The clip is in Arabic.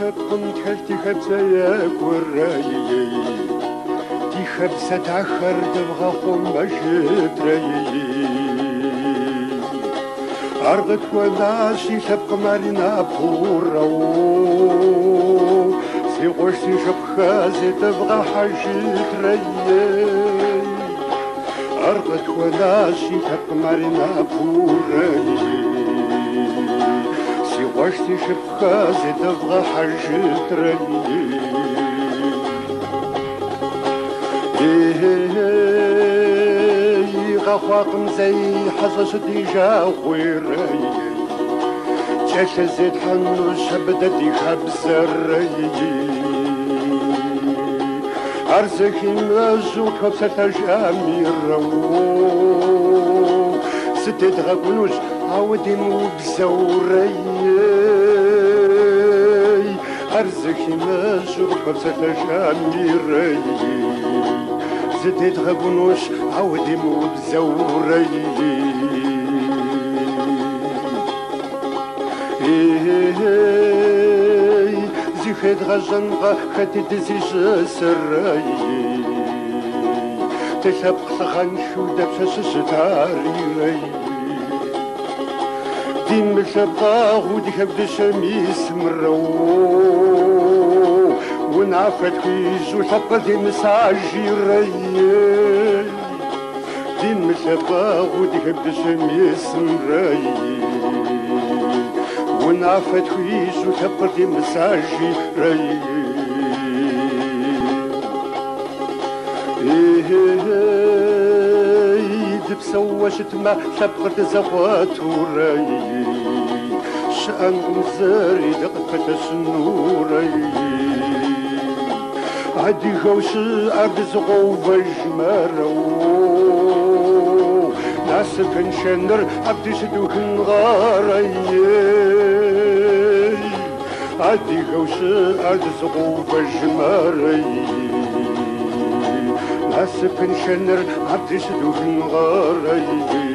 شبقن كلتي خبزة يا قراي دي خبزة تأخر تبغى قوم بشتري أرضك وناسي شبق مارينا بورو سي غشتي شبخازي تبغى حشتري أرضك وناسي شبق مارينا بورو واشتي شبخازي تبغى حشتري غفاقم زي حصص ديجا غويري جاش زيت حنو شبدتي خبزري أرزكي مازو كبسة جاميرو ستة غبنوش عودي مو بزوري أرزكي مازو كبسة جاميري زدت غبنوش عودي مو بزوري زيخد غجنغا خدت زيج سراي تسبق غنشو دبسس ستاري دين مشبقا غودي كبد شميس مرو ونعفت كيزو شبقا دي مساجيري دين مشبقا غودي كبد شميس مري ونعفت كيزو شبقا دي مساجيري بسوشت ما شبقت زغوات وراي شأن مزاري دقفة سنوري عدي غوش أرض زغو وجمارو ناس كنشنر عبدي شدوك نغاري عدي غوش أرض زغو وجماري ناس كنشنر عبدي شدوك نغاري